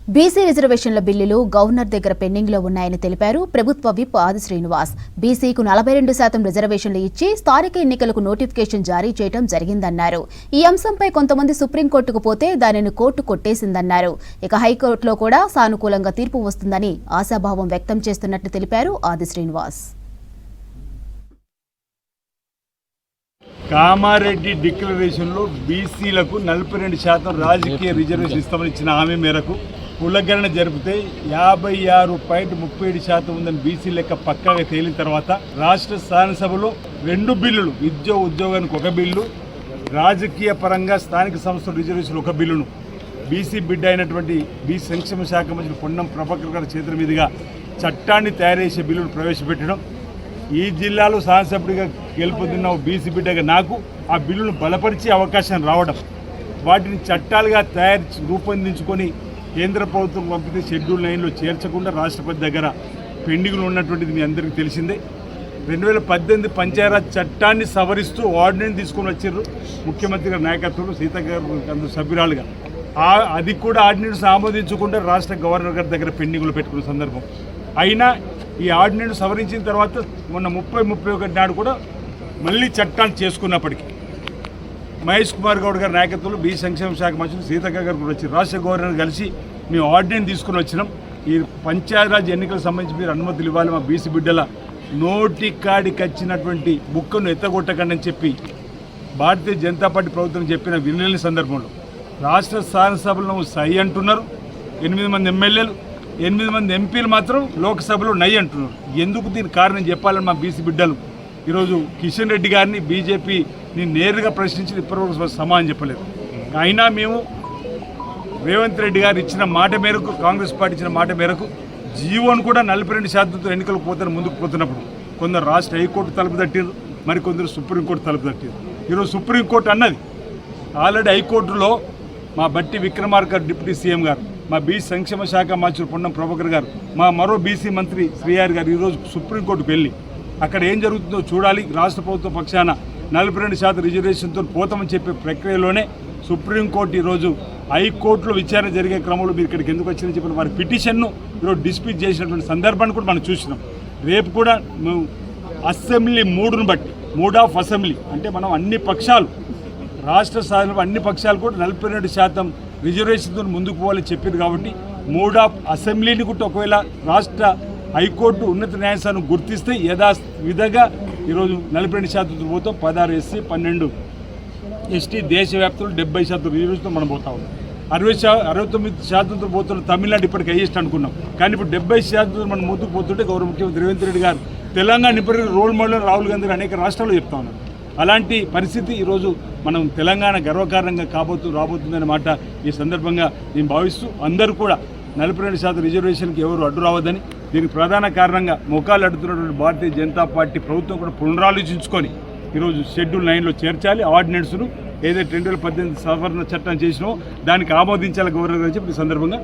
BC రిజర్వేషన్ల బిల్లులు governor దగ్గర పెండింగ్లో ఉన్నాయని తెలిపారు ప్రభుత్వ విప్ ఆది శ్రీనివాస్. బీసీకు 42% రిజర్వేషన్లు ఇచ్చి స్థానిక ఎన్నికలకు నోటిఫికేషన్ జారీ చేయడం జరిగిందన్నారు. ఈ అంశంపై కొంతమంది సుప్రీంకోర్టుకు పోతే దానిని కోర్టు కొట్టేసిందన్నారు. ఇక హైకోర్టులో కూడా సానుకూలంగా తీర్పు వస్తుందని ఆశాభావం వ్యక్తం చేస్తున్నట్టు తెలిపారు ఆది శ్రీనివాస్. కామారెడ్డి డిక్లరేషన్లో బీసీలకు 42% రాజకీయ రిజర్వేషన్ ఇస్తామని ఇచ్చిన హామీ మేరకు కులగణన జరిపితే 56.37% ఉందని బీసీ లెక్క పక్కాగా తేలిన తర్వాత రాష్ట్ర శాసనసభలో 2 బిల్లులు, ఉద్యోగానికి ఒక బిల్లు, రాజకీయ పరంగా స్థానిక సంస్థల రిజర్వేషన్ ఒక బిల్లును బీసీ బిడ్డ అయినటువంటి బీసీ సంక్షేమ శాఖ మంత్రి పొన్నం ప్రభాకర్ గారి చేతుల మీదుగా చట్టాన్ని తయారు చేసే బిల్లును ప్రవేశపెట్టడం, ఈ జిల్లాలో శాసనసభ్యుడిగా గెలుపొందిన బీసీ బిడ్డగా నాకు ఆ బిల్లును బలపరిచే అవకాశం రావడం, వాటిని చట్టాలుగా రూపొందించుకొని కేంద్ర ప్రభుత్వం పంపితే షెడ్యూల్ 9లో చేర్చకుండా రాష్ట్రపతి దగ్గర పెండింగ్లో ఉన్నటువంటిది మీ అందరికీ తెలిసిందే. 2018 పంచాయరాజ్ చట్టాన్ని సవరిస్తూ ఆర్డినెన్స్ తీసుకొని వచ్చారు ముఖ్యమంత్రి గారి నాయకత్వంలో, సీతక్క గారు సభ్యురాలుగా. అది కూడా ఆర్డినెన్స్ ఆమోదించకుండా రాష్ట్ర గవర్నర్ గారి దగ్గర పెండింగ్లో పెట్టుకున్న సందర్భం. అయినా ఈ ఆర్డినెన్స్ సవరించిన తర్వాత మొన్న 30-31 నాడు కూడా మళ్ళీ చట్టాన్ని చేసుకున్నప్పటికీ మహేష్ కుమార్ గౌడ్ గారి నాయకత్వంలో బీసీ సంక్షేమ శాఖ మంత్రులు సీతక్క గారు కూడా వచ్చి రాష్ట్ర గవర్నర్ కలిసి మేము ఆర్డినెన్స్ తీసుకుని వచ్చినాం. ఈ పంచాయతీరాజ్ ఎన్నికలకు సంబంధించి మీరు అనుమతులు ఇవ్వాలి, మా బీసీ బిడ్డల నోటి కాడికి వచ్చినటువంటి బుక్కను ఎత్తగొట్టకండి అని చెప్పి భారతీయ జనతా పార్టీ ప్రభుత్వం చెప్పిన వినలేని సందర్భంలో రాష్ట్ర శాసనసభలో సై అంటున్నారు 8 మంది ఎమ్మెల్యేలు, 8 మంది ఎంపీలు మాత్రం లోక్సభలో నై అంటున్నారు. ఎందుకు దీనికి కారణం చెప్పాలని మా బీసీ బిడ్డలు ఈరోజు కిషన్ రెడ్డి గారిని బీజేపీని నేరుగా ప్రశ్నించి ఇప్పటివరకు సమాధానం చెప్పలేదు. అయినా మేము రేవంత్ రెడ్డి గారు ఇచ్చిన మాట మేరకు, కాంగ్రెస్ పార్టీ ఇచ్చిన మాట మేరకు జీవోను కూడా 42% ఎన్నికలకు పోతాను ముందుకు పోతున్నప్పుడు కొందరు రాష్ట్ర హైకోర్టు తలుపు తట్టారు, మరికొందరు సుప్రీంకోర్టు తలుపు తట్టారు. ఈరోజు సుప్రీంకోర్టు అన్నది ఆల్రెడీ హైకోర్టులో మా బట్టి విక్రమార్క డిప్యూటీ సీఎం గారు, మా బీసీ సంక్షేమ శాఖ మంత్రి పొన్నం ప్రభాకర్ గారు, మా మరో బీసీ మంత్రి శ్రీహరి గారు ఈరోజు సుప్రీంకోర్టుకు వెళ్ళి అక్కడ ఏం జరుగుతుందో చూడాలి, రాష్ట్ర ప్రభుత్వ పక్షాన 42% రిజర్వేషన్తో పోతామని చెప్పే ప్రక్రియలోనే సుప్రీంకోర్టు ఈరోజు హైకోర్టులో విచారణ జరిగే క్రమంలో మీరు ఇక్కడికి ఎందుకు వచ్చిందని చెప్పిన వారి పిటిషన్ను ఈరోజు డిస్ప్యూట్ చేసినటువంటి సందర్భాన్ని కూడా మనం చూసినాం. రేపు కూడా మేము అసెంబ్లీ మూడును బట్టి, మూడ్ ఆఫ్ అసెంబ్లీ అంటే మనం అన్ని పక్షాలు రాష్ట్ర స్థాయిలో అన్ని పక్షాలు కూడా 42% రిజర్వేషన్తో ముందుకు పోవాలని చెప్పింది కాబట్టి మూడ్ ఆఫ్ అసెంబ్లీని కూడా ఒకవేళ రాష్ట్ర హైకోర్టు ఉన్నత న్యాయస్థానం గుర్తిస్తే యథావిధిగా ఈరోజు 42% పోతాం. 16 SC 12 ST దేశవ్యాప్తంలో 70% రిజర్వేషన్తో మనం పోతా ఉన్నాం. 69% పోతున్న తమిళనాడు ఇప్పటికి హైయెస్ట్ అనుకున్నాం. కానీ ఇప్పుడు 70% మనం ముందుకు పోతుంటే గౌరవ ముఖ్యమంత్రి రేవంత్ రెడ్డి గారు తెలంగాణ ఇప్పటికీ రోల్ మోడల్ రాహుల్ గాంధీ గారు అనేక రాష్ట్రాల్లో చెప్తా ఉన్నారు. అలాంటి పరిస్థితి ఈరోజు మనం తెలంగాణ గర్వకారణంగా రాబోతుందనే మాట ఈ సందర్భంగా నేను భావిస్తూ అందరూ కూడా 42% రిజర్వేషన్కి ఎవరు అడ్డు రావద్దని, దీనికి ప్రధాన కారణంగా ముఖాలు అడ్డుతున్నటువంటి భారతీయ జనతా పార్టీ ప్రభుత్వం కూడా పునరాలోచించుకొని ఈరోజు షెడ్యూల్ 9లో చేర్చాలి, ఆర్డినెన్స్ను ఏదైతే 2018 సవరణ చట్టం చేసినో దానికి ఆమోదించాలి గవర్నర్ గారు చెప్పి ఈ సందర్భంగా